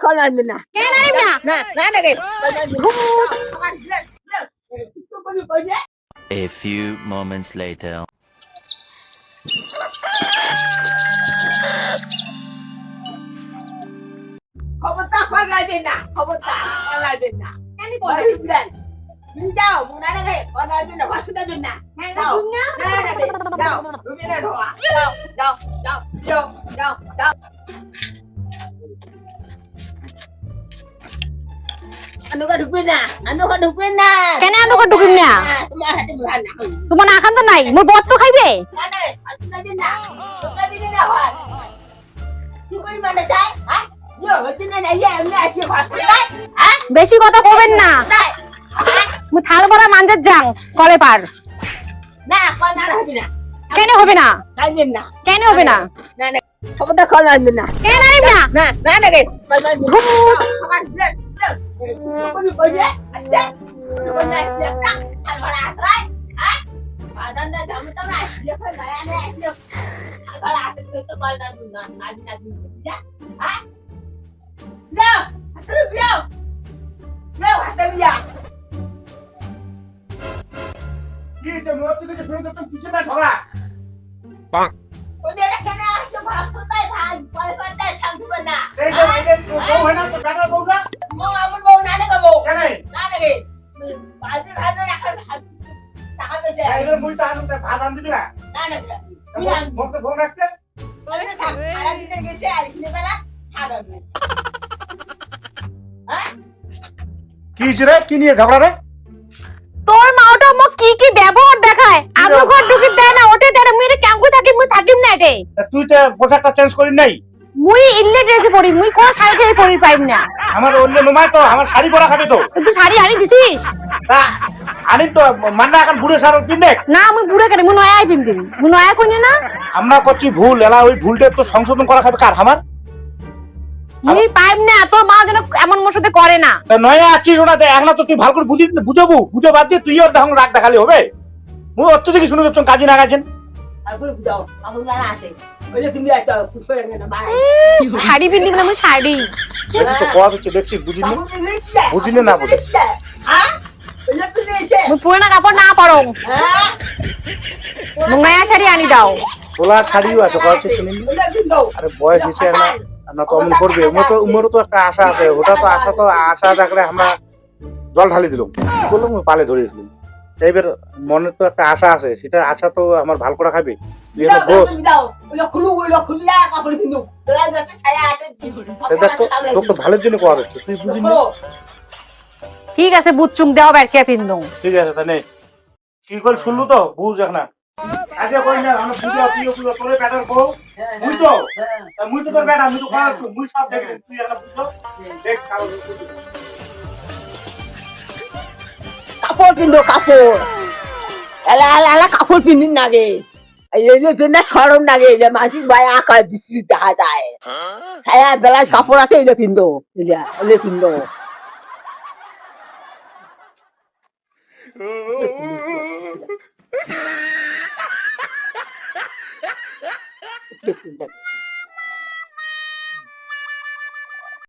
Call আনবে না কেন আনিম না না না দেখে A few moments later. খবরটা কল আনবে না খবরটা কল আনবে না কেন বলবেন তুমি যাও মুনা দেখে কল আনবে না ভাষা দেবেন না যাও না না যাও তুমি না ধোয়া যাও যাও যাও যাও যাও যাও আনুকা ঢুকবে না কেন আদকে ঢুকিম না তোমার হাতে ভাত না তোমার না খান তো নাই মোর বর তো খাইবে না না আসলে না তোমরা দিকে না হয় কি করি মানে যায় হ্যাঁ ইয়ো হচ্ছে না না ইয়া এমনি আসি ভাত নাই হ্যাঁ বেশি কথা কইবেন না নাই মুই থাল ভরা মানজার যাং কলে পার না কল না হবে না কেন হবে না আনবেন না কেন হবে না না না খবরটা কল আনবেন না কেন আনিম না না না দেখে তুমি কইবে আচ্ছা তুমি না একটা আর বড় আশ্রয় হ্যাঁ বাদানটা জামটা না দেখো গায়া নে একদম আর বড় আশ্রয় তো কল না না না না হ্যাঁ লো হাতে লো লো হাতে লিয়া কি যে মত থেকে শুনে তো কিছু না ঝগড়া ওই এটা কেন আসছো ভাষণটাই ভাই পয়সাটাই থাকবে না এই যে বউ হয় না তো বেটার বউ না মো আমার বউ না দেখো বউ কেন না দেখে বাজে ভাত রাখা টাকা পেছে এই যে মুই তো আনতে ভাত আন দিবি না না না মুখ তো ফোন রাখছে বলে থাক সারা দিন গেছে আর কিনে বেলা ছাড়বে হ্যাঁ কি রে কি নিয়ে ঝগড়া রে তোর মাওটা মো কি কি ব্যবহার দেখায় আমি ঘর ঢুকি দেয় না ওটে দেয় মুই কেমন থাকি মুই থাকিম না এটে তুই তো পোশাকটা চেঞ্জ করি নাই মুই ইল্লে ড্রেসে পরি মুই কোন শাড়ি ঠেড়ে পরি পাইম না আমার অন্য নুমাই তো আমার শাড়ি পরা খাবে তো তুই শাড়ি আনি দিছিস তা আনি তো মান্না এখন বুড়ো সার পিন্দে না মুই বুড়ে কেন মুই নয়া পিন্দিম মুই নয়া কইনি না আমরা করছি ভুল এলা ওই ভুলটা তো সংশোধন করা খাবে কার আমার মুই পাইম না তোর মা যেন এমন মোর সাথে করে না তা নয়া আছিস ওটা এখন তো তুই ভালো করে বুঝাবো বুঝে বাদ দিয়ে তুই ওর তখন রাগ দেখালি হবে মুই অত থেকে শুনে যাচ্ছ কাজে না গেছেন তারপর দাও আমার গানা আছে ওইলে পিন্দি আছে পুষ্পরে না বাড়াই শাড়ি পিন্দিম না মুই শাড়ি তো কোয়া হচ্ছে দেখছি বুঝিনি বুঝিনি না বুঝি হ্যাঁ ওইলে পিন্দি এসে মুই পুরানা কাপড় না পরং হ্যাঁ মুই নয়া শাড়ি আনি দাও তোলা শাড়িও আছে কোয়া হচ্ছে শুনিনি ওইলে পিন্দি আরে বয়স হয়েছে না তো অমন করবে উমরও তো একটা আশা আছে ওটা তো আশা থাকলে আমরা জল ঢালি দিলাম কি করলাম পালে ধরিয়েছিলাম এইবার মনে তো একটা আশা আছে সেটা আশা তো আমার ভালো করে খাবে তুই একটা বস দাও ওইলে খুলিয়া কাপড় পিন্দু তোরা যাতে ছায়া আছে দেখ তো তোকে তো ভালোর জন্য কোয়া হচ্ছে তুই বুঝিনি ঠিক আছে বুচ্চুং দাও বেরকে পিন্দু ঠিক আছে তাহলে কি করে শুনলু তো বুঝ এখন আজকে কই না আমরা বুঝা তুই তোরে ব্যাটার বউ মুই তো তোর ব্যাটা মুই তো খারাপ মুই সব দেখি তুই এখন বুঝো দেখ কারণ কাপড় পিন্দো কাপড় এলা এলা এলা কাপড় পিন্দিন নাগে এইলে পিন্দা সরম নাগে এলে মাঝি বায়া আকার বিশ্রী দেখা যায় ছায়া বেলা কাপড় আছে এলে পিন্দো এলে পিন্দো